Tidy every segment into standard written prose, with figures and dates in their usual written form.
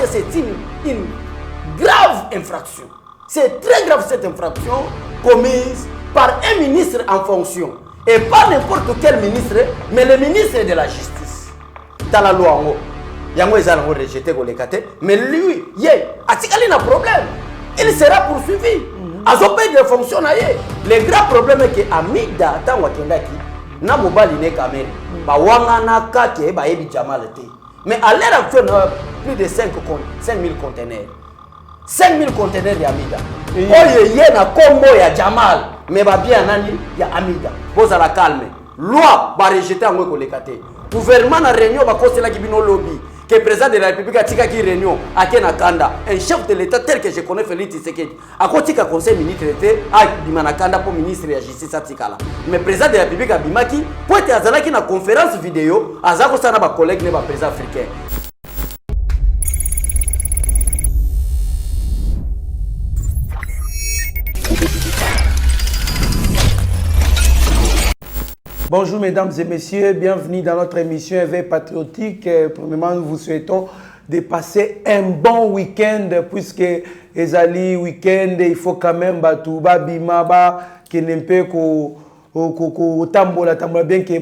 que c'est une grave infraction. C'est très grave cette infraction commise par un ministre en fonction. Et pas n'importe quel ministre, mais le ministre de la Justice. Dans la loi, il y a un rejeté, mais lui, il y a un problème. Il sera poursuivi. À son pays de fonction, le grand problème est que Amida, tant Wakendaki, n'a pas de caméra. Mais à l'heure actuelle, on a plus de 5 000 conteneurs. 5 000 conteneurs d'Amida. Il y a un combo, il y a Jamal, mais bien, il y a Amida. Vous allez calmer. Loi va rejeter en Kolekate. Gouvernement na réunion va causer la Kibino lobby. Que le président de la République a tika qui réunion à Kenakanda. Un chef de l'État tel que je connais Félix Tshisekedi. A quoi tika conseil ministre était à Dimanakanda pour ministre de la Justice à Tikala. Mais le président de la République a Bimaki pour être à Zanaki na conférence vidéo à Zako sana ba collègue ne ba président africain. Bonjour mesdames et messieurs, bienvenue dans notre émission Éveil Patriotique. Premièrement, nous vous souhaitons de passer un bon week-end puisque les week-end, il faut quand même batouba bimaba qui n'est pas qu'au tambola bien que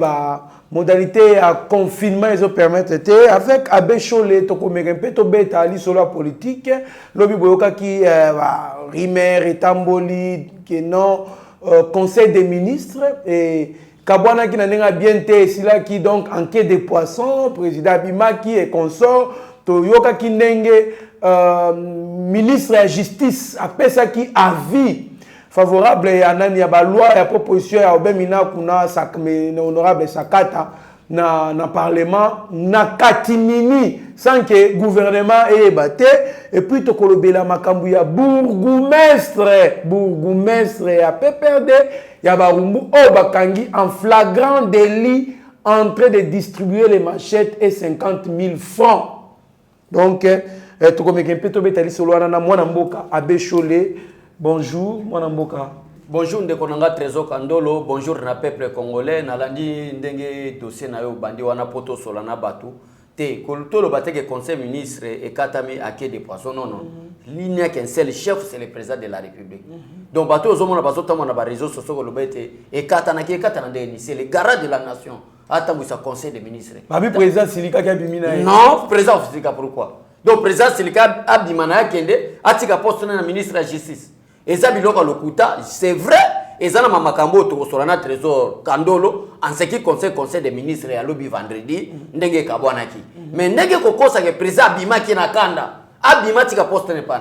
modalité à confinement ils permettent avec Abbé Cholé to comme un peu to beta ali sur la politique lobi boyoka qui rimer et tamboli que non conseil des ministres et Kabwana qui n'a bien été là qui donc enquête des poissons, président Bimaki et consort, Toyoka qui n'engue ministre de la justice, après ça qui avis favorable à Nani à loi et à proposition à Obemina Kuna honorable Sakata na parlement na katimini sans que le gouvernement ait battu et puis to kolobela makambuya bourgmestre a PPRD ya barumbu obakangi en flagrant délit en train de distribuer les machettes et 50 000 francs. Donc to komeka peto betali solo na mwana mboka Abbé Cholé. Bonjour mwana mboka. Bonjour Ndekonanga Trésor Kandolo, bonjour na peuple congolais, nalandi ndenge dossier na yo bandi wana poto solana batu. Te kolto lo bateke conseil ministre et katami ake des poissons non. Il n'y a qu'un seul chef, c'est le président de la République. Donc bato ozomona bazo tamo na ba réseaux sociaux ko lobete et katana ndeni, c'est le garant de la nation. Attends sa conseil des ministres. Babi président Silika ki bimina. Non, président Silika pourquoi? Donc président Silika abimana kende atika poste na ministre de la justice. Et ça, c'est vrai. Et ça, Makambo, Tokosolana, Trésor, Kandolo, en ce qui concerne le conseil des ministres et à lobby vendredi, Ndenge Kabwanaki. Mais Ndenge Kokosa, le président Abima qui n'a kanda, Abima qui a posté ne pas.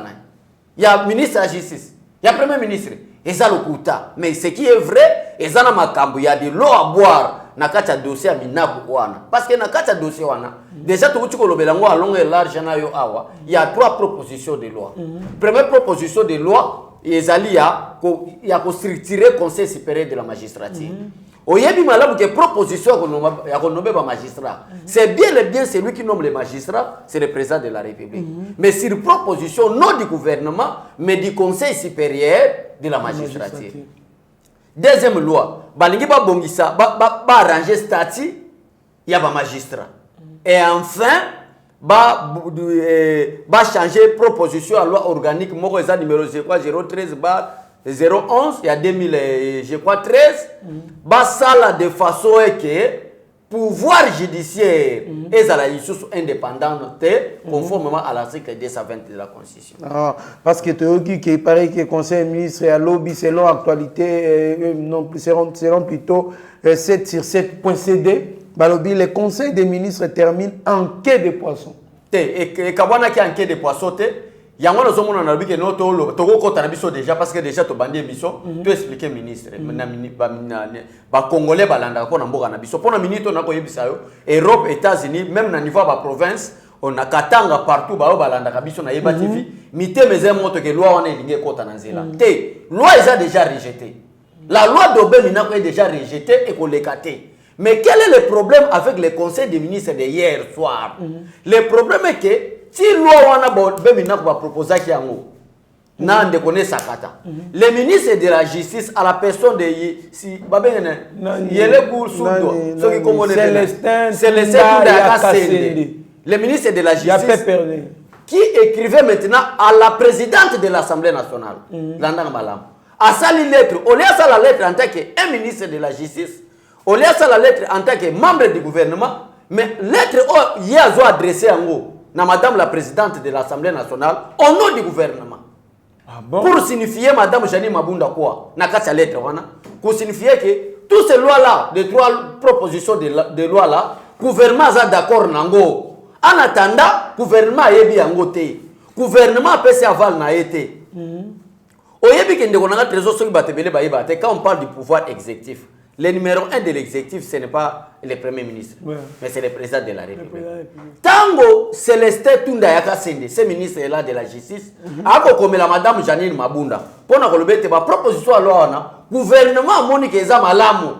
Il y a ministre de la justice, il y a premier ministre, et ça le Kouta. Mais ce qui est vrai, et ça, Makambo, il y a de l'eau à boire. Nakata dossier à Minaku wana. Parce que Nakata dossier wana, déjà, tout le monde a long et large, il y a 3 propositions de loi. Première proposition de loi, il y a structuré le Conseil supérieur de la magistrature. Il y a une proposition à nommer le magistrat. C'est bien le bien, c'est lui qui nomme les magistrats, c'est le président de la République. Mais c'est une proposition non du gouvernement, mais du Conseil supérieur de la magistrature. Deuxième loi, il arranger le statut, il y a un magistrat. Et enfin, changer proposition à loi organique, numéro 013 011, il y a 2000, je crois 13, ça de façon que pouvoir judiciaire et la justice indépendante conformément à l'article 220 de la Constitution. Ah, parce que il paraît que le Conseil ministre et à lobby selon l'actualité, seront plutôt 7 sur 7.cd. Le Conseil des ministres termine en quai de poissons. Et Kabwana qui en quai de poissons, il y a un autre qui est déjà parce que déjà tu bandé mission, tu expliquer ministre, Congolais balanda pour n'amboka na biso. Pour na minute on a koyé bisayo, Europe, États-Unis, même na niveau ba province, on a katanga partout ba balanda ka biso na yeba TV. Mité mes moto que loi on est lié kota na nzela. Loi est déjà rejetée. La loi d'Obé Minako est déjà rejetée et qu'on l'a caté. Mais quel est le problème avec le conseil des ministres de hier soir? Le problème est que si loi wana ba proposer qui yango na ndekone sakata. Le ministre de la justice à la personne de si babengene yele pour soudo ce qui Célestin le ministre de la justice qui écrivait maintenant à la présidente de l'Assemblée nationale, Landang Malam. À ça, la lettre, au lieu de la lettre en tant que ministre de la Justice, au lieu de la lettre en tant que membre du gouvernement, mais lettre il y a adressée en haut, à madame la présidente de l'Assemblée nationale, au nom du gouvernement. Ah bon? Pour signifier, madame Jani Mabunda quoi, n'a qu'à sa lettre, pour signifier que toutes ces lois-là, les 3 propositions de loi-là, le gouvernement est d'accord nango. En attendant, le gouvernement est bien ngoté. Le gouvernement peut s'aval na été. Quand on parle du pouvoir exécutif, le numéro 1 de l'exécutif, ce n'est pas le premier ministre, mais c'est le président de la République. Tango Célestin Tunda Yaka Sende, ce ministre-là de la justice, a comme la madame Janine Mabunda, pour nous proposition à loi, gouvernement Monique Eza Malamu,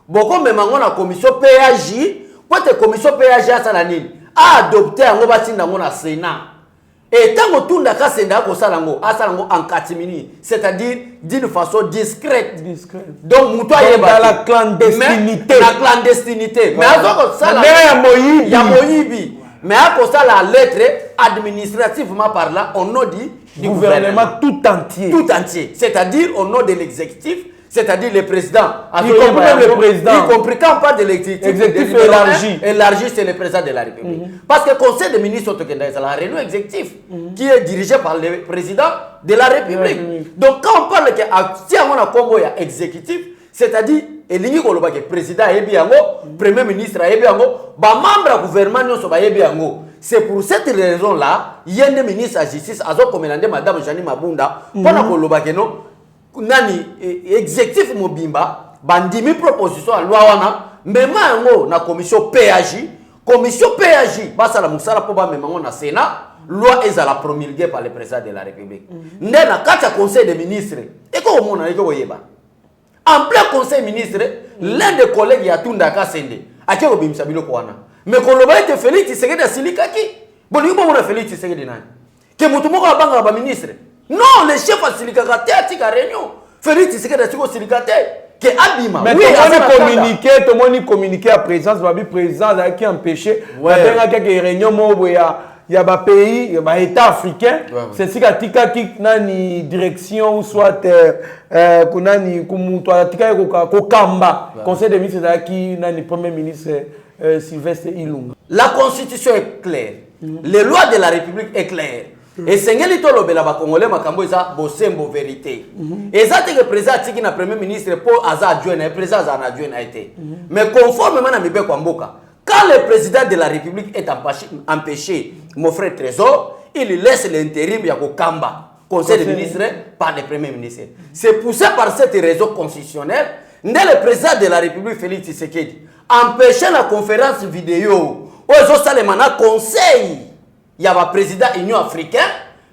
beaucoup même la commission PAJ, pour la commission PAJ a adopté un au Sénat. Et tant que tout le monde en catimini, c'est-à-dire d'une façon discrète. Donc, dans la clandestinité. La clandestinité. Mais il y a Moïbi. Mais à cause de la lettre, administrativement parlant, on a dit du gouvernement tout entier. Tout entier. C'est-à-dire au nom de l'exécutif, c'est-à-dire le président. Y compris même le président. Y compris quand on parle de l'exécutif élargi, c'est le président de la République. Parce que le conseil des ministres, c'est la réunion exécutive qui est dirigée par le président de la République. Donc quand on parle que si on a Congo exécutif, c'est-à-dire le président est bien, le premier ministre est bien, les membres du gouvernement sont bien. C'est pour cette raison-là, il y a des ministres de la justice, comme Mme Jani Mabunda, pour que nani exécutif mobimba bandimi proposition à loi wana même na commission PAJ basa la musala po ba même na Sénat loi est à la promulguée par le président de la République ndena kata conseil des ministres et ko mona eko yeba en plein conseil ministre l'un des collègues ya Tunda Kasende akeko bimisa biloko wana mais koloba ete Félix Tshisekedi asilikaki boli ko mona Félix Tshisekedi nani ke mutu moko abanga ba ministre. Non, le chef a silicate à réunion. Félix Tshisekedi a silicate que Abima. Mais tout le monde communiqué à présence, le président qui a empêché. Il y a quelques réunions où il y a des pays, il y a des États africains. C'est ce qui a une direction ou soit Kamba, conseil des ministres qui le premier ministre Sylvestre Ilunga. La constitution est claire. Les lois de la République est claire. Et c'est ce que le Congolais makambo eza bosembo vérité. Et ça c'est que le président tiki na premier ministre pour aza adjoint, le président aza adjoint a été. Mais conformément à Mibé Kwamboka, quand le président de la République est empêché, mon frère Trésor, il laisse l'intérim ya Kamba, conseil des ministres par le premier ministre. C'est poussé par cette raison constitutionnelle, le président de la République Félix Tshisekedi empêcher la conférence vidéo où ils ont salé maintenant conseil. Il y a un président de l'Union africaine,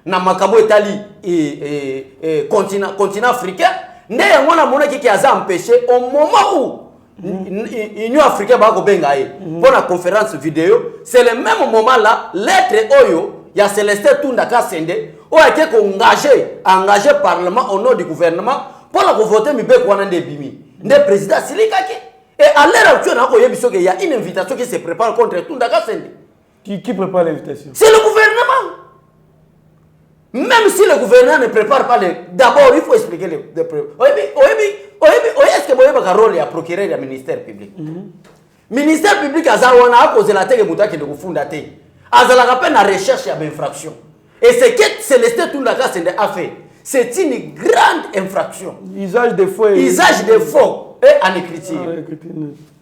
na makabo Italie et continent africain. Il y a un qui a empêché au moment où l'Union africaine va pour la conférence vidéo. C'est le même moment là, lettre Oyo, il y a Célestin Tunda Kasende, où a été engagé le Parlement au nom du gouvernement pour voter Mibé Kouana Bimi. Le président Silikaki. Et à l'heure actuelle, il y a une invitation qui se prépare contre Tunda Kasende. Qui prépare l'invitation? C'est le gouvernement. Même si le gouvernement ne prépare pas d'abord, il faut expliquer les preuves. Est-ce que vous avez un rôle à procurer le ministère public? Le ministère public a causé la tête de Goufoundate. A rappelé la recherche et l'infraction. Et ce que Célestin Tunda Kasende a fait, c'est une grande infraction. Usage de faux. Usage de faux et en écriture.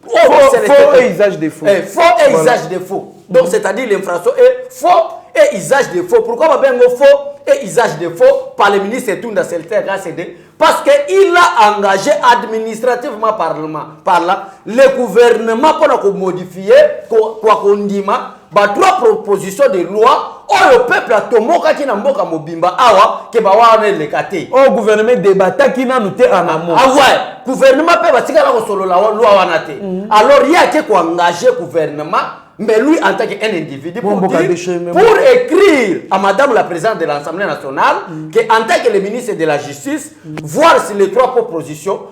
Faux et usage de faux. Faux et usage de faux. Donc, c'est-à-dire l'infraction est faux et usage de faux. Pourquoi on va faux et usage de faux par le ministre Tunda Célestin Kasende? Parce qu'il a engagé administrativement parlant le gouvernement pour modifier, quoi qu'on dise, 3 propositions de loi où le peuple a tomoka qui n'a pas mobimba awa que bawa le kate. Oh gouvernement débattant qui n'a noté en amont. Ah ouais, gouvernement peut batika la solo la loi wanate. Alors il y a qui engagé gouvernement, mais lui en tant qu'un individu pour écrire à madame la présidente de l'Assemblée nationale que en tant que le ministre de la Justice voir si les 3 propositions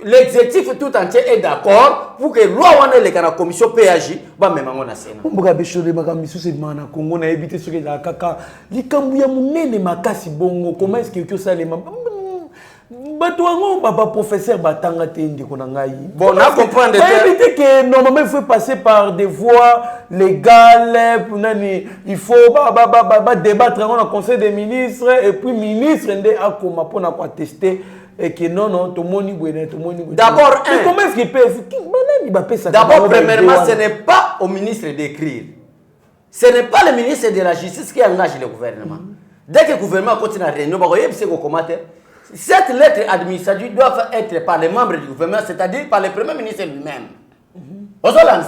l'exécutif tout entier est d'accord pour que loi wana le kana commission PAJ ba memango na Sénat. Mboka beshole makamiso c'est mana Congo na ebité sur la kaka likambu ya munene makasi bongo comment est-ce que ça les bato wango papa professeur batanga tende ko na ngai bon na comprendre que éviter que normalement il faut passer par des voies légales pour nani il faut débattre dans le conseil des ministres et puis ministre ndé akoma pona ko tester et que non tout le monde d'abord comment est-ce qu'il peut d'abord premièrement ce n'est pas au ministre d'écrire, ce n'est pas le ministre de la justice qui engage le gouvernement. Dès que le gouvernement continue à réunion cette lettre administrative doit être par les membres du gouvernement, c'est-à-dire par le premier ministre lui-même.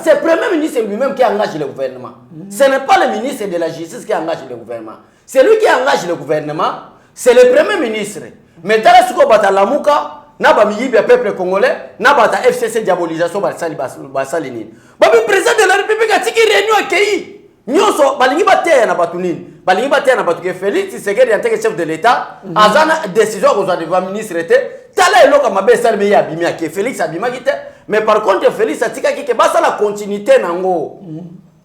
C'est le premier ministre lui-même qui engage le gouvernement. Ce n'est pas le ministre de la justice qui engage le gouvernement. C'est lui qui engage le gouvernement, c'est le premier ministre. Mais dans ce qu'on bat à la mouka, n'a pas mis le peuple congolais, n'a pas ta FCC diabolisation, Bassalini. Le président de la République a dit qu'il réunion accueilli. Nyonso balingi bateya na batunini balingi bateya na batuke Félix Tshisekedi en tant que chef de l'État azana décision aux devant ministre était tala eloka mabe salme ya bimia ke Félix abima kite mais par contre Félix atika ki ke basa la continuité nango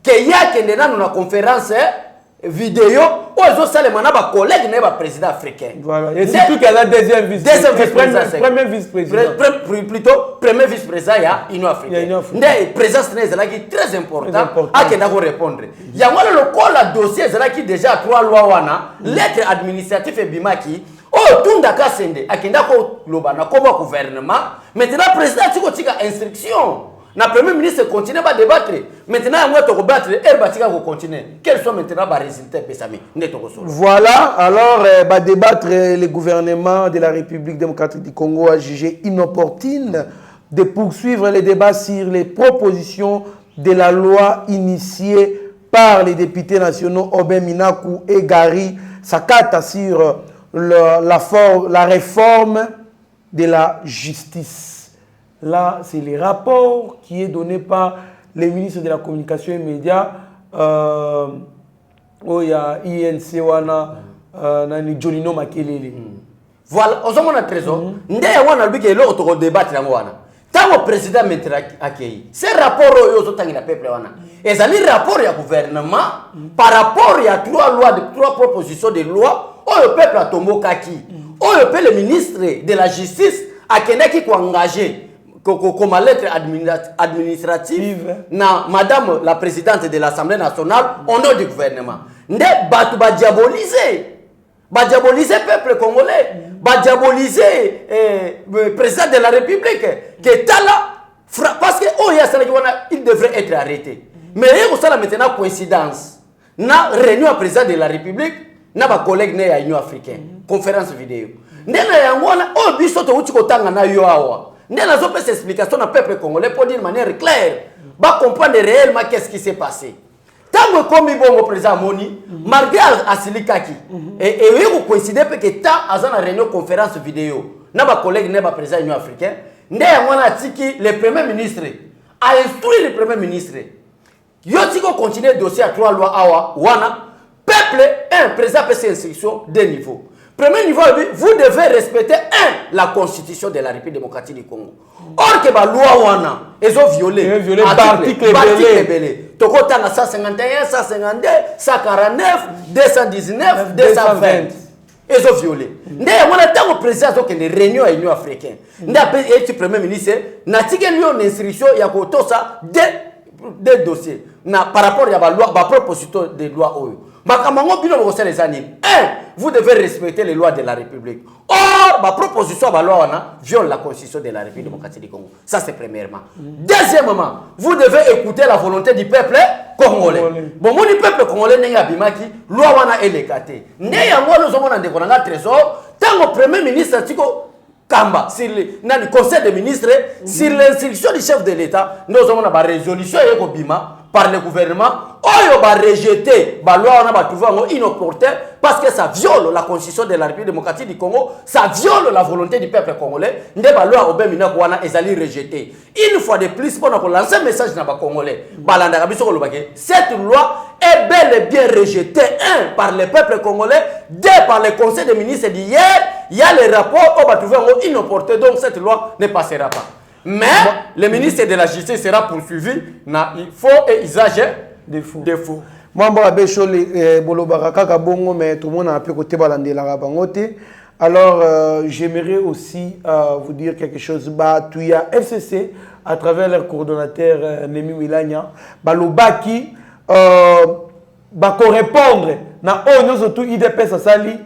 ke ya kende nanu na conférence vidéo ozo salema na ba collègue na ba président africain voilà et surtout qu'elle a deuxième vice-président plutôt premier vice-président ya Union africaine ndé présence n'est là qui très important à que na répondre ya ngolo le col dossier là qui déjà trois lois wana lettre administrative et bimaki oh tunda kasende akenda ko loba na comme gouvernement maintenant président tiko tika instruction. Le premier ministre continue à débattre. Maintenant, on va débattre et on va continuer. Quels sont maintenant les résultats? Voilà, alors, débattre, le gouvernement de la République démocratique du Congo a jugé inopportune de poursuivre les débats sur les propositions de la loi initiée par les députés nationaux Aubin Minakou et Gary Sakata sur la réforme de la justice. Là, c'est le rapport qui est donné par les ministres de la Communication et Médias. Il y a INC, Nani Jolino Makelele. Voilà, on a trésor. Ndé wana bike lo to débattre yango wana. Tango président metra accueilli. Ce rapport yo zo tangi na peuple wana. Ezali rapport ya gouvernement par rapport à trois propositions de loi o le peuple a tombo kaki. O le ministre de la justice a kenaki ko engagé comme lettre administrative na madame la présidente de l'Assemblée nationale au nom du gouvernement. Ndé batu ba diaboliser peuple congolais, ba diaboliser président de la République que tala parce que oh il devrait être arrêté. Mais il y a maintenant coïncidence. Na réunion président de la République na ba collègue né à Union africaine, conférence vidéo. Ndé na yangona oh biso to uti ko tanga na yo awa. Nous avons fait cette explication au peuple congolais pour dire de manière claire, pour comprendre réellement qu'est-ce qui s'est passé. Tant que comme le président Moni, malgré Asilikaki, et vous coïncidez que tant à une réunion conférence vidéo, nos collègues, nos présidents de l'Union africaine, nous avons dit que le premier ministre a instruit le premier ministre. Yotiko continue le dossier à trois lois awa, wana, peuple, un président peut ses instructions de niveau. Premier niveau, vous devez respecter la constitution de la République démocratique du Congo. Or que la loi wana, ils ont violé l'article belé. Tokota na 151, 152, 149, 219, 220. Ils ont violé. Ndé wana tango président zo kende réunion à l'Union africaine. Ndé appelé premier ministre, na tige lui une instruction ya ko tosa des dossiers. Na par rapport à la loi, la proposition de loi oyo. Vous devez respecter les lois de la République. Or, ma proposition de loi viole la constitution de la République démocratique du Congo. Ça, c'est premièrement. Deuxièmement, vous devez écouter la volonté du peuple congolais. Bon, mon peuple congolais n'est pas bimaki, loi wana est légatée. N'est pas nous avons un trésor. Tant que premier ministre Tiko Kamba, sur le conseil des ministres, sur l'instruction du chef de l'État, nous avons une résolution et bima. par le gouvernement, on va rejeter la loi, on va trouver inopportun parce que ça viole la constitution de la République démocratique du Congo, ça viole la volonté du peuple congolais. La loi est rejetée. Une fois de plus, pour lancer un message dans les Congolais, cette loi est bel et bien rejetée, un, par le peuple congolais, deux, par le conseil des ministres d'hier. Il y a les rapports, on va trouver inopportun, donc cette loi ne passera pas. Mais le ministre de la Justice sera poursuivi, il faut et usage des faux. Moi, alors, j'aimerais aussi vous dire quelque chose. Il y a FCC, à travers leur coordonnateur Nemi Milania, Balobaki, répondre surtout IDPS à Sali,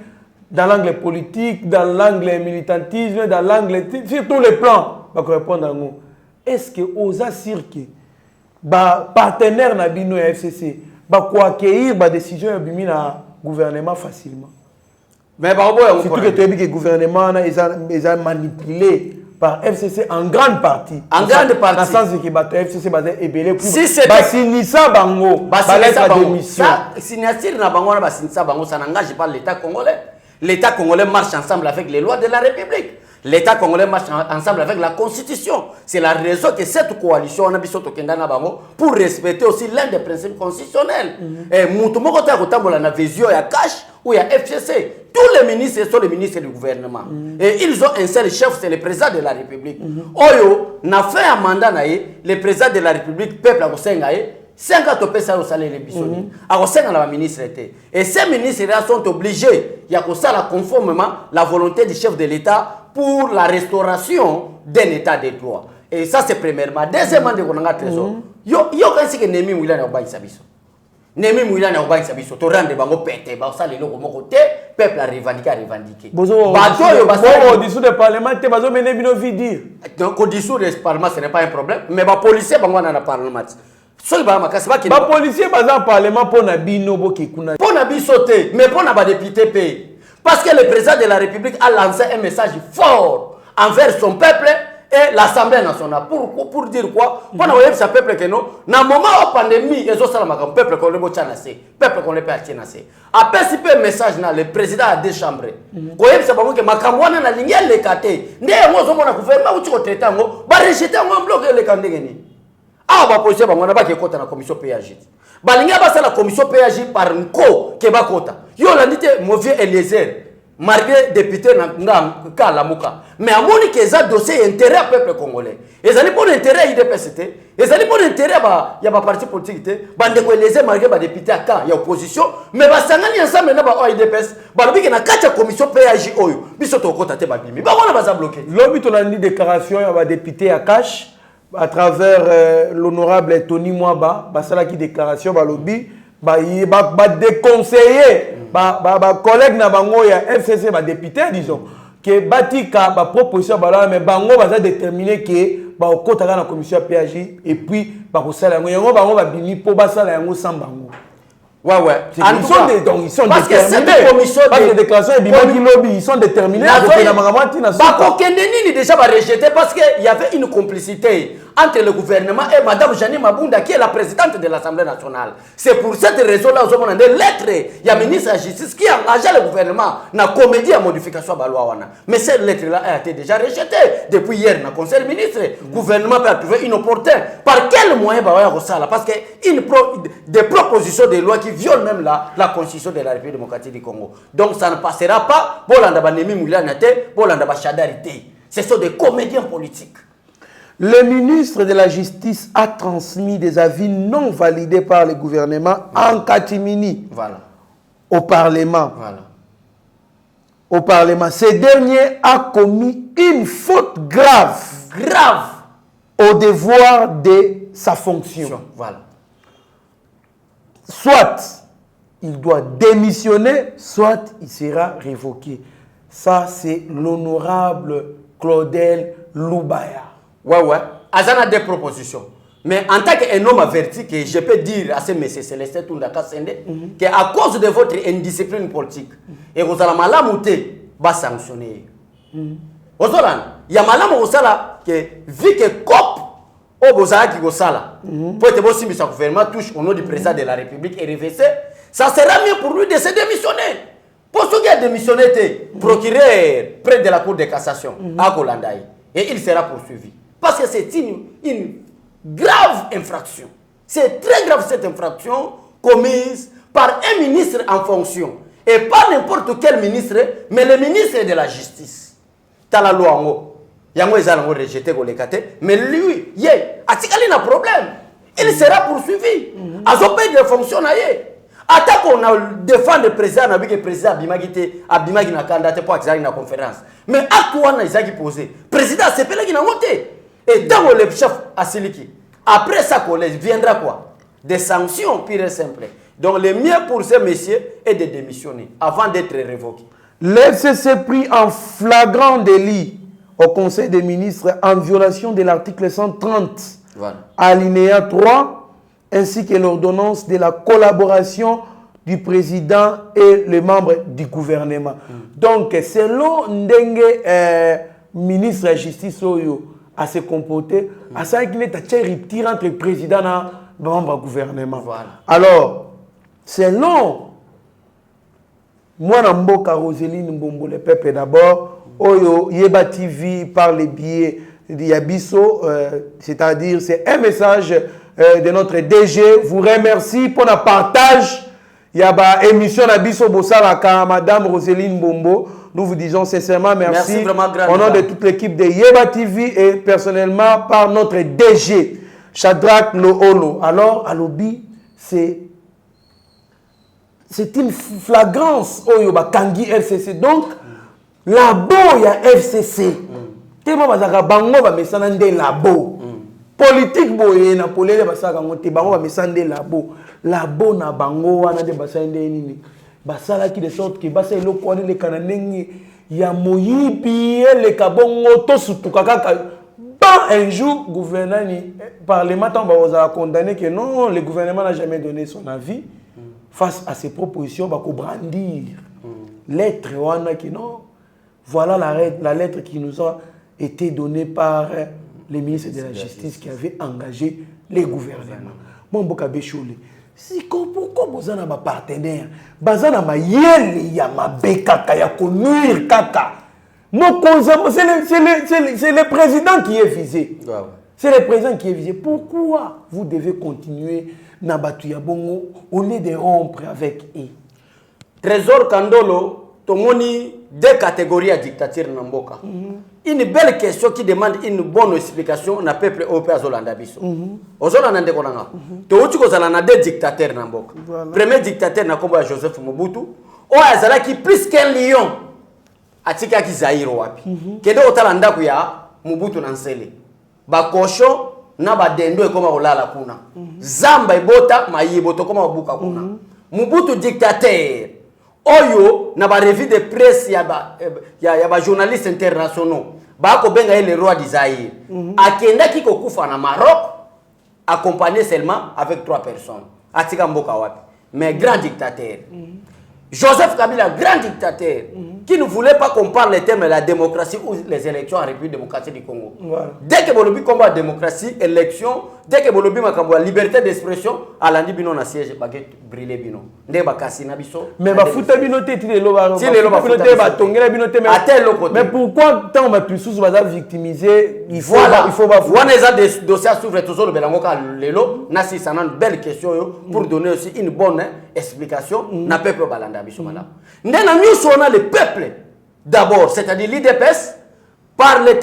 dans l'angle politique, dans l'angle militantisme, dans l'angle, sur tous les plans. Répondre à nous. Est-ce que aux Assirki, partenaire Nabino et FCC, accueillir la décision du gouvernement facilement? Mais surtout que le gouvernement est manipulé par FCC en grande partie. En grande partie. Dans le sens que FCC est belé pour si c'est Sinissa Bango, la démission. Ça n'engage pas l'État congolais. L'État congolais marche ensemble avec les lois de la République. L'État congolais marche ensemble avec la Constitution. C'est la raison que cette coalition a pour respecter aussi l'un des principes constitutionnels. Et Moutoumoko Takotambola na vision ya cash ou ya FCC. Tous les ministres sont les ministres du gouvernement. Et ils ont un seul chef, c'est le président de la République. Oyo, n'a fait un mandat, le président de la République, peuple a 5 ans de ça au salaire les bisoni. Alors 5 ans la ministre était. Et ces ministres-là sont obligés, il y a que ça conformément la volonté du chef de l'État pour la restauration d'un état de droit. Et ça c'est premièrement. Deuxièmement, de konanga trésor. Yo quand c'est que Nemi Mouila na obaï sabiso. Nemi Mouila na obaï sabiso. To rende bango pété, ba ça les loko moko té, peuple a revendiqué. Bozo yo baso dissous de parlement té bazo mener bino dire. Donc au dissous du parlement ce n'est pas un problème, mais ba policier bango na parlement. Les policiers sont dans le parlement pour Nabino Bokikuna. Pour Nabisoté, mais pour les députés pays. Parce que le président de la République a lancé un message fort envers son peuple et l'Assemblée nationale. Pour dire quoi? Pour nous dire ce peuple que nous, dans le moment où la pandémie, ils ont ça le peuple qu'on le tient peuple qu'on le peut atteindre. Après si peu message le président a déchambré. Quand il s'est que Makamwana na ligne le caté. Né moi zo mona gouvernement où tu traiter ngo, ba rejeter ngo bloquer le candidats. Ah, ba policier ba ngona ba ke kota na commission PAG. Ba linga ba la commission PAG par nko ke ba kota. Yo la ndite Movier Eliezer, marié député na kala muka. Mais amoni ke za dossier intérêt peuple congolais. Ezali pour intérêt IDPST, ezali pour intérêt ba ya ba parti politique té, ba ndeko Eliezer marié ba député aka ya opposition, mais ba sangani ensemble na ba IDPS, ba lobi ke na kata commission PAG oyo. Biso to kota te ba bimi. Ba wana ba za bloquer. Lobi to la ndi déclaration ya ba député à cash. À travers l'honorable Tony Mwaba, ça qui déclaration balobi, déconseiller, collègue na bango ya FCC, député disons, que batika proposition mais bango va déterminer que ba okota na commission PAG et puis ba ko sala yango bango ba bimi po ba sala yango sans bango. Ouais. Ils sont parce déterminés. Parce que les déclarations ils sont déterminés. Déjà rejeté parce qu'il y avait une complicité entre le gouvernement et Mme Jani Mabunda qui est la présidente de l'Assemblée nationale. C'est pour cette raison-là nous avons des lettres. Il y a le ministre de la Justice qui a engagé le gouvernement dans la comédie à modification de la loi. Mais cette lettre-là a été déjà rejetée depuis hier dans le Conseil des ministres. Le gouvernement peut trouver inopportun. Par quel moyen parce que des propositions de loi qui violent même la Constitution de la République démocratique du Congo. Donc ça ne passera pas. Ce sont des comédiens politiques. Le ministre de la Justice a transmis des avis non validés par le gouvernement en catimini au Parlement. Au Parlement. Ce dernier a commis une faute grave au devoir de sa fonction. Soit il doit démissionner, soit il sera révoqué. Ça, c'est l'honorable Claudel Loubaya. Ouais. Azana des propositions. Mais en tant qu'un homme averti, que je peux dire à ce monsieur Célestin Toundaka Sende, qu'à cause de votre indiscipline politique, et vous allez malamouter, va sanctionner. Il y a malamouté que vu que COP, au Bozara qui go sala. Pour être bon, si son gouvernement touche au nom du président de la République et RVC, ça sera mieux pour lui de se démissionner. Pour ceux qui ont démissionné, procureur près de la Cour de cassation à Kolandaï. Et il sera poursuivi. Parce que c'est une grave infraction. C'est très grave cette infraction commise par un ministre en fonction. Et pas n'importe quel ministre, mais le ministre de la Justice. T'as la loi en haut. Yango ils allont rejeter mais lui, il a un problème. Il sera poursuivi. À son pays de fonction, attaque on a défendu le président, on a vu que le président Abimagi n'a candidaté pour accéder à la conférence. Mais à quoi on a posé? Le président c'est pas qui n'a monté. Et dans le chef Asiliki, après sa collège, viendra quoi? Des sanctions pires et simples. Donc le mieux pour ces messieurs est de démissionner avant d'être révoqué. L'FCC pris en flagrant délit au Conseil des ministres en violation de l'article 130, alinéa 3, ainsi que l'ordonnance de la collaboration du président et les membres du gouvernement. Donc, selon Ndenge, ministre de la Justice, à se comporter, à ça qu'il est à rupture entre le président et le membre du gouvernement. Alors, selon moi, Mboka Roseline Mbombo, le peuple d'abord, Oyo Yeba TV par les billets d'Yabiso, c'est-à-dire c'est un message de notre DG. Vous remercie pour le partage. Il y a une émission d'Abiso Bossalaka, Madame Roseline Mbombo. Nous vous disons sincèrement merci. Merci vraiment, au nom de toute l'équipe de Yeba TV et personnellement par notre DG, Shadrach Loholo. Alors, à l'Obi, c'est une flagrance. Oyo Bakangi FCC. Donc, labo ya FCC. Tellement bazaka bango ba mesana nde labo. Politique boye na polele basaka ngote bango ba mesana nde labo. Labo na bango wana de basana nde nini. Basala ki de sorte que basa eloko wana le kananengi ya moyibi le kabongo to sutuka kaka. Ba un jour gouvernement ni parlement va condamner que non, le gouvernement n'a jamais donné son avis face à ces propositions ba ko brandir. Lettre wana qui non. Voilà la lettre qui nous a été donnée par les ministres de la Justice qui avaient engagé les gouvernements. Mon bokabe chole. Si pourquoi vous avez un partenaire, vous avez un yel ya mabeka ya konnuire kaka. C'est le président qui est visé. C'est le président qui est visé. Pourquoi vous devez continuer na batu ya bongo au lieu de rompre avec eux? Trésor Kandolo Tomoni, deux catégories à dictature Namboka. Une belle question qui demande une bonne explication na peuple européen Zolandabiso. Ozolanda konanga. Touti kozalana deux dictateurs Namboka. Premier dictateur na kombo Joseph Mobutu, o azala ki plus qu'un lion. Atika ki Zaïro wapi. Kedo otalanda ku ya Mobutu na nsele. Ba kosho na ba dendo ekoma olala kuna. Zamba ibota mayiboto koma obuka kuna. Mobutu dictateur. Oyo na ba revue de presse ya ba journalistes internationaux ba ko benga le roi d'Isaïe akenda ki ko kufa na Maroc accompagné seulement avec 3 personnes atika mboka wapi mais grand dictateur Joseph Kabila grand dictateur qui ne voulait pas qu'on parle les termes de la démocratie ou les élections en République démocratique du Congo. Dès que bolobi combat démocratie élection dès que bolobi makambo liberté d'expression alandi bino na siège baguette brûler bino nde bakasi na biso mais ba futa bino te ti lelo ba ba tongela bino te mais pourquoi tant ba plus sous baza victimiser il faut ba wana eza des dossiers à s'ouvrir toujours le belango ka lelo na si ça une belle question pour donner aussi une bonne explication na peuple balanda biso madame ndena nyuso na le peuple d'abord, c'est-à-dire l'IDPS, par les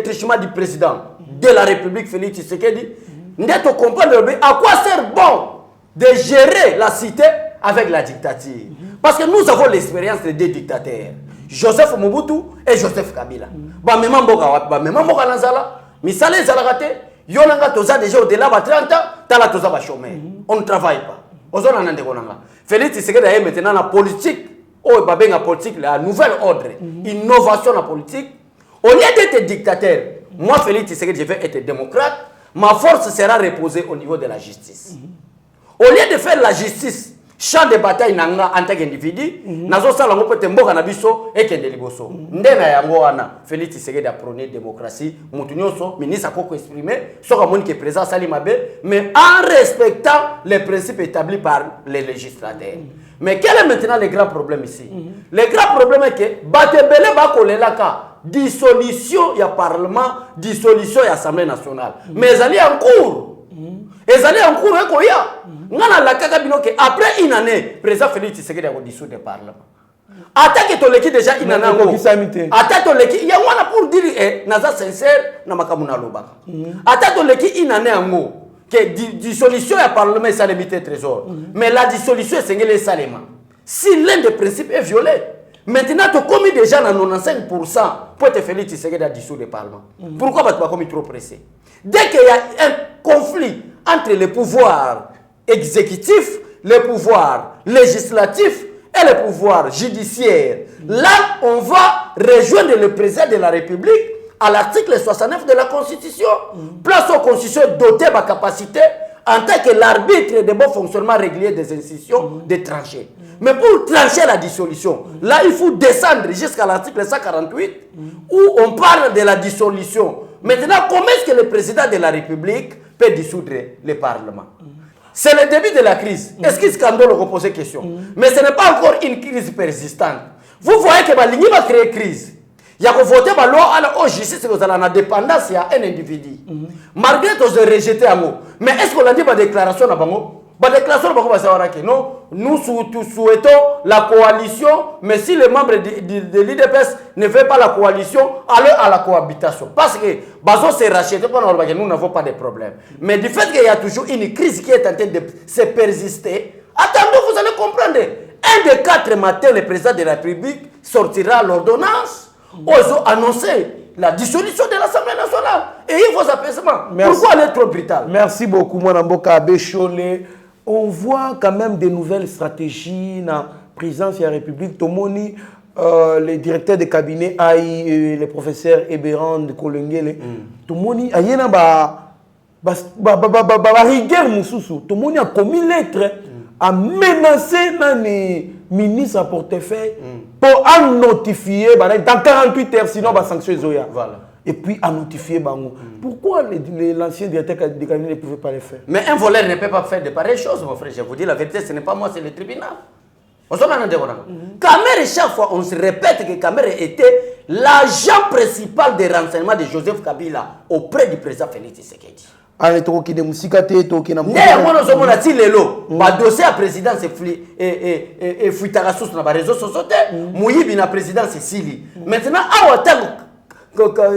trichements du président de la République, Félix Tshisekedi, nous devons comprendre à quoi sert bon de gérer la cité avec la dictature. Parce que nous avons l'expérience des deux dictateurs, Joseph Mobutu et Joseph Kabila. On ne travaille pas. Félix Tshisekedi est maintenant la politique. Oh, la politique, la nouvelle ordre, innovation la politique. Au lieu d'être dictateur, moi, Félix Tshisekedi, je vais être démocrate. Ma force sera reposée au niveau de la justice. Au lieu de faire la justice champ de bataille nanga en tant qu'individu nazo sala ngo peut mboka na biso ekende liboso ndena yango wana Félix Tshisekedi a prôné démocratie mutu nyonso ministre akoko exprimer soka moni que président sali mabe mais en respectant les principes établis par les législateurs. Mais quel est maintenant le grand problème ici? Le grand problème est que batebele ba kolelaka dissolution ya parlement, dissolution ya assemblée nationale. Mais elle est en cours. Et elle est en cours ngana la kaka bino que après une année président Félix Tshisekedi a dissoudre le parlement. Attaque to leki déjà une année ngo. Attaque to leki ya wana pour dire naza sincère na makamuna lobaka. Attaque to leki une année ngo que dissolution ya parlement ça limite trésor. Mais la dissolution c'est ngele salema. Si l'un des principes est violé, maintenant tu commis déjà dans 95% pour te Félix Tshisekedi a dissoudre le parlement. Pourquoi tu pas commis trop pressé? Dès qu'il y a un conflit entre les pouvoirs exécutifs, les pouvoirs législatifs et les pouvoirs judiciaires, là, on va rejoindre le président de la République à l'article 69 de la Constitution. Place aux constitutions dotées de capacité en tant que l'arbitre de bon fonctionnement régulier des institutions de trancher. Mais pour trancher la dissolution, là, il faut descendre jusqu'à l'article 148 où on parle de la dissolution. Maintenant, comment est-ce que le président de la République peut dissoudre le Parlement? C'est le début de la crise. Est-ce qu'il scandale au poser question? Mais ce n'est pas encore une crise persistante. Vous voyez que Balingi va créer crise. Il y a que voter la loi à la justice que la dépendance à un individu. Malgré tout, je rejeté un mot. Mais est-ce qu'on a dit ma déclaration à Bango? La déclaration que non, nous souhaitons la coalition, mais si les membres de l'IDPS ne veulent pas la coalition, allez à la cohabitation. Parce que Bazo s'est racheté, nous n'avons pas de problème. Mais du fait qu'il y a toujours une crise qui est en train de se persister, attendez, vous allez comprendre. Un des 4 matins, le président de la République sortira l'ordonnance, ils ont annoncé la dissolution de l'Assemblée nationale. Et il faut apaisement. Pourquoi aller trop brutal? Merci beaucoup, Mwanamboka Abécholé. On voit quand même des nouvelles stratégies dans la présidence de la République. Tomoni, les directeurs de cabinet, les professeurs Eberand, Kolengele, Tomoni, il y a rigueur Moussoussou. Tomoni a commis lettre à menacer les ministres à portefeuille pour en notifier dans 48 heures, sinon va sanctionner Zoya. Voilà. Et puis à notifier Bango. Pourquoi l'ancien directeur de cabinet ne pouvait pas le faire? Mais un voleur ne peut pas faire de pareilles choses, mon frère. Je vous dis la vérité, ce n'est pas moi, c'est le tribunal. On s'en a Kamere, chaque fois, on se répète que Kamere était l'agent principal des renseignements de Joseph Kabila auprès du président Félix Tshisekedi. Allez, tu de musikate, tu na. Ma dossier à présidence et fuitara sur les réseaux sociaux. Mouyibi na présidence Sili. Maintenant, à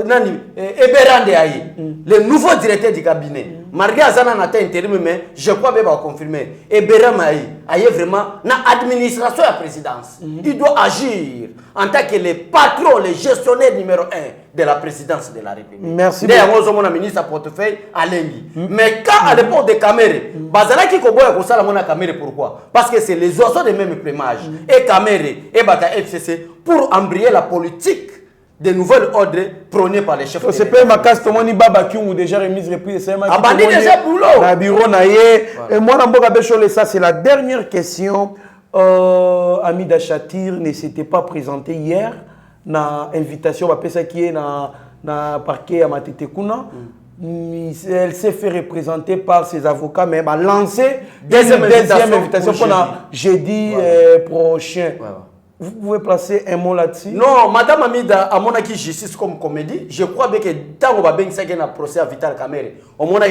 Nani Eberande Aïe, le nouveau directeur du cabinet. Malgré Azana n'a pas intérim, mais je crois bien va confirmer. Eberande Aïe vraiment na administration à la présidence. Il doit agir en tant que le patron, le gestionnaire numéro 1 de la présidence de la République. Merci. D'ailleurs, mon ministre à portefeuille à Lengi. Mais quand à l'époque de Kamere, Bazala qui koboya ko sala mona Kamere pourquoi? Parce que c'est les oiseaux de même plumage. Et Kamere et Bata FCC pour embrayer la politique de nouvelles ordres prônées par les chefs. C'est pas ma casse, tout le monde baba qui ont déjà remis repris. C'est ma abandonné déjà boulot. Na bureau naie. Et moi Namboka Bécholé, ça c'est la dernière question. Amida Chatir ne s'était pas présenté hier. Na invitation à Pesa qui est na parquet à Matete Kuna. Elle s'est fait représenter par ses avocats, mais elle a lancé deuxième invitation pour jeudi prochain. Vous pouvez placer un mot là-dessus? Non, Madame Amida, à mon avis, justice comme comédie, je crois bien que tant qu'on va bien qu'il y a un procès à Vital Kamere, au moins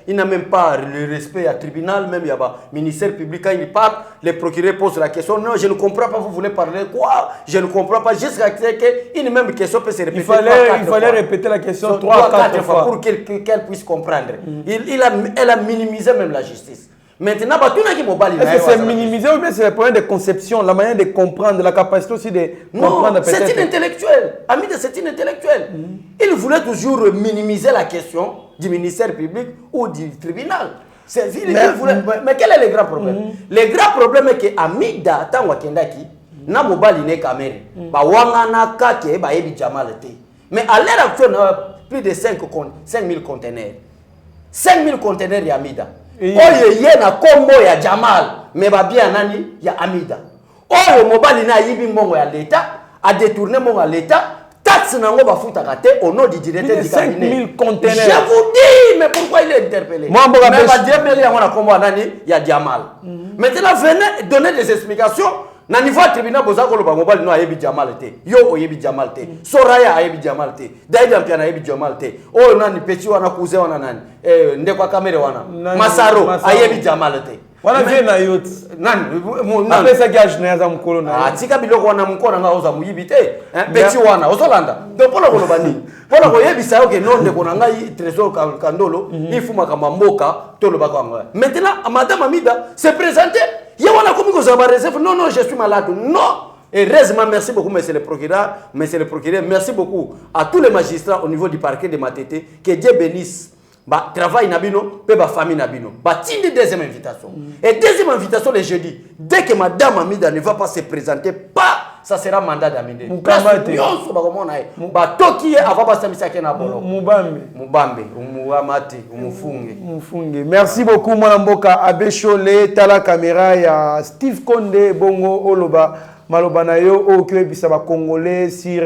il n'a même pas le respect à tribunal, même il y a un ministère public, quand il parle, le procureur pose la question, non, je ne comprends pas, vous voulez parler quoi? Je ne comprends pas, jusqu'à ce qu'une même question peut se répéter. Il fallait répéter la question 3-4 fois pour qu'elle puisse comprendre. Elle a minimisé même la justice. Maintenant, est-ce que c'est minimisé ou bien c'est le problème de conception, la manière de comprendre, la capacité aussi de comprendre? Non, c'est une intellectuelle. Amida, c'est une intellectuelle. Il voulait toujours minimiser la question du ministère public ou du tribunal. Mais quel est le grand problème? Le grand problème est que Amida, tant Wakendaki, n'a mobile ne Kamere, Wangana Kake, Baebi Jamalete. Mais à l'heure actuelle, on a plus de 5 000 conteneurs. 5 000 conteneurs Amida. Oye na kombo ya Jamal mais ba bien nani ya Amida. Oyo mobali na yibi mbongo ya l'État, a détourné mbongo ya l'État, taxe nango ba futa kate au nom du directeur du cabinet. 5000 conteneurs. Je vous dis, mais pourquoi il est interpellé? Moi mais ba dire mais il y a combo nani ya Diamal. Maintenant venez donner des explications. Na niveau tribunal bozako lo ba mobali no ayebi Diamal te. Yo oyebi Diamal te. Soraya ayebi Diamal te. David Ampiana ayebi Diamal te. Oh nani petit wana kuze wana nani? Ndekwa kamera wana. Masaro ayebi Diamal te. Wana vient na yot. Nani? Après ça gage na za mukolo na. Ah tika biloko wana mukona nga oza muyibi te. Petit wana ozolanda. Donc pona koloba ni. Pona koyebisa yo ke nonde kona ngai trésor kandolo ifuma kama mboka to loba kwa. Maintenant madame Amida s'est présentée. Yawana komi ko zaba réserve. Non non, je suis malade. Non. Et heureusement, merci beaucoup, monsieur le procureur. Monsieur le procureur, merci beaucoup à tous les magistrats au niveau du parquet de Matete. Que Dieu bénisse. Bah, travail Nabino, pe ba famille Nabino. Bah, tine deuxième invitation. Et deuxième invitation le jeudi. Dès que madame Amida ne va pas se présenter, ça sera mandat d'amener. Bah, Toki avant pas s'amuser à Kenabolo. Mubambe, Umuamate, Umufunge. Merci beaucoup, Mwanamboka. Abeshole, Tala Caméra, ya Steve Konde, Bongo, Oloba, Malobanayo, Okwe, Bissaba Congolais, sur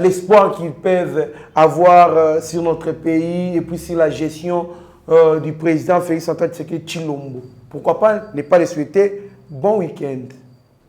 l'espoir qu'ils peuvent avoir sur notre pays et puis sur la gestion du président Félix Antoine Tshisekedi Tshilombo. Pourquoi pas ne pas les souhaiter bon week-end.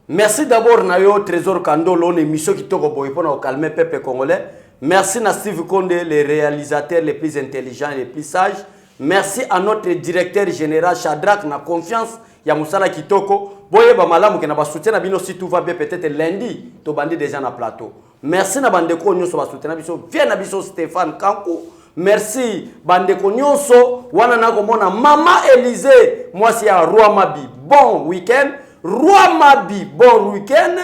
Merci d'abord Nayo Trésor Kandolo, l'émission qui t'a pour calmer le peuple congolais. Merci à Steve Konde, les réalisateurs les plus intelligents et les plus sages. Merci à notre directeur général Shadrach, na confiance. Ya Moussala Kitoko. Boye ba malamu ke na ba soutien na bino si tout va bien peut-être lundi to bandi déjà na plateau. Merci na bandeko nyonso ba soutien na biso. Viens na biso Stéphane Kankou. Merci bandeko nyonso wana na komona Mama Élysée. Moi c'est à Roi Mabi. Bon week-end. Roi Mabi, bon week-end.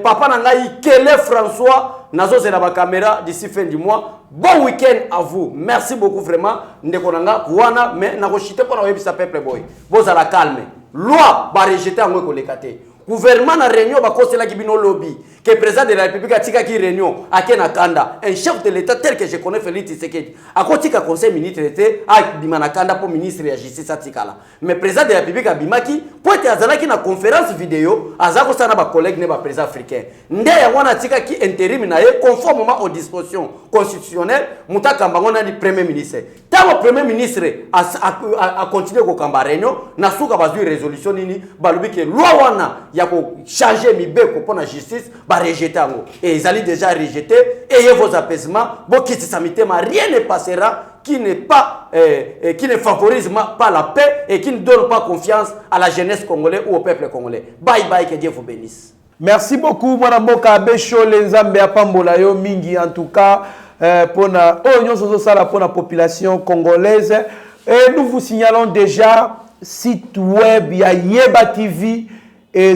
Papa Nangaï, Kele François, Nazo c'est la caméra d'ici fin du mois. Bon week-end à vous. Merci beaucoup vraiment. Ndekonanga, Wana, mais Nagoshite pour la website peuple boy. Vous à la calme. Loi, va rejeter en moi kolekate. Gouvernement na réunion ba kosela kibino lobby que président de la République a tika ki réunion à Kenakanda un chef de l'état tel que je connais Félix Tshisekedi a kotika conseil ministre était a bimanakanda pour ministre ya justice atikala mais président de la République a bimaki pour être azalaki na conférence vidéo azako sana ba collègue ne ba président africain nde ya wana tika ki intérim na ye conformément aux dispositions constitutionnelles mutaka mbango na di premier ministre tamo premier ministre a continuer ko kamba réunion na suka bazui résolution nini balubi ke loi wana il y a changer mibeko pour la justice, bah rejeter en et ils allaient déjà rejeter ayez vos apaisements, bon qui rien ne passera qui n'est pas qui ne favorise pas la paix et qui ne donne pas confiance à la jeunesse congolaise ou au peuple congolais. Bye bye, que Dieu vous bénisse. Merci beaucoup Mwanamboka Abeshole Nzambe apambola yo mingi en tout cas pour la population congolaise et nous vous signalons déjà site web Yeba TV. Et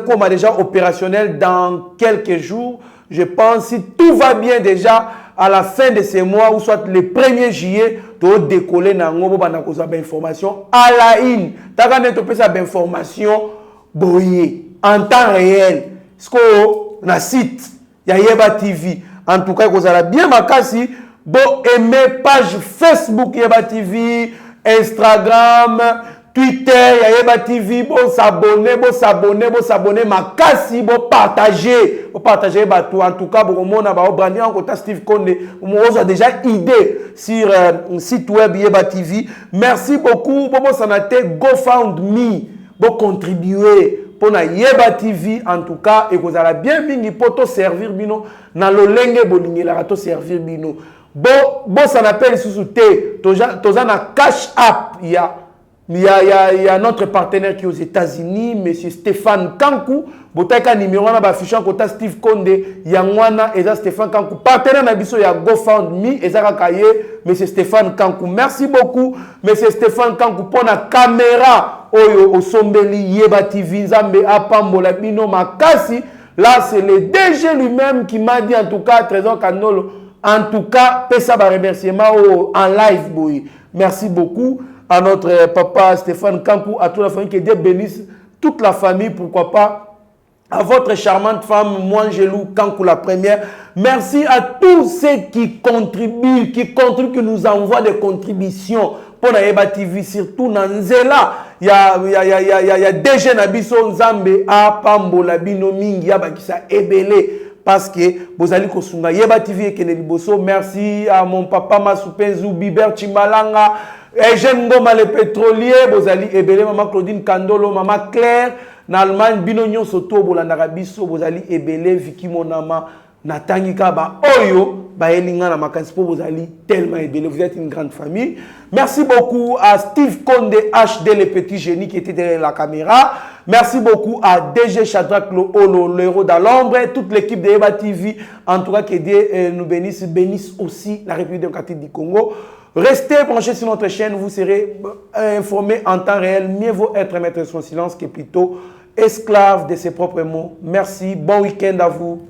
comme déjà opérationnel dans quelques jours. Je pense si tout va bien déjà à la fin de ce mois ou soit le 1er juillet, tu vas décoller dans information à la in. Tu as des informations en temps réel. Ce qu'on a site Yeba TV. En tout cas, vous allez bien makasi. Bon, aimer page Facebook Yeba TV, Instagram. Twitter, Yeba TV, bon s'abonner, makasi, bon partager, en tout cas, bon, on a brandi en côté Steve Konde, on a déjà idée sur site web Yeba TV. Merci beaucoup, bon, ça n'a été GoFundMe, bon, contribuer pour na Yeba TV, en tout cas, et vous allez bien venir pour te servir, bino, na lolenge, bolingue, la te servir, bino. Bon, ça n'appelle sous-souté, toza na Cash App, il y a notre partenaire qui est aux États-Unis, M. Stéphane Kankou. Botaika numéro 1 affichant côté Steve Konde, Yangwana et Stéphane Kankou. Partenaire Nabiso, il y a GoFundMe et Zarakaye, M. Stéphane Kankou. Merci beaucoup, M. Stéphane Kankou, pour la caméra au Sombeli Yeba TV, Nzambe Apambola Bino Makasi. Là, c'est le DG lui-même qui m'a dit, en tout cas, Trésor Kandolo, en tout cas, pesa ba remerciement en live, boy. Merci beaucoup à notre papa Stéphane Kankou, à toute la famille, que Dieu bénisse toute la famille, pourquoi pas, à votre charmante femme, Mwangelou Kankou la première. Merci à tous ceux qui contribuent, qui nous envoient des contributions pour Yeba TV, surtout Nanzela. Il y a des jeunes abisso Nzambe à Pambola Bino Mingi Yabakisa Ebele. Parce que vous allez kosunga Yeba TV et Keneli Bosso. Merci à mon papa Masupenzou, Biber Chimbalanga, Eugène Ngoma le pétrolier, vous allez Ebele, maman Claudine Kandolo, maman Claire, Nalman Binonyon Soto, Bolandarabiso, vous allez Ebele, Vicky Monama, Natangika, Oyo, Elinga, Namakansipo, vous allez tellement Ebele, vous êtes une grande famille. Merci beaucoup à Steve Konde HD, le petit génie qui était derrière la caméra. Merci beaucoup à DG Shadrack Olo, le héros dans l'ombre, toute l'équipe de Yeba TV. En tout cas, que Dieu nous bénisse aussi la République démocratique du Congo. Restez branchés sur notre chaîne, vous serez informés en temps réel. Mieux vaut être maître de son silence que plutôt esclave de ses propres mots. Merci, bon week-end à vous.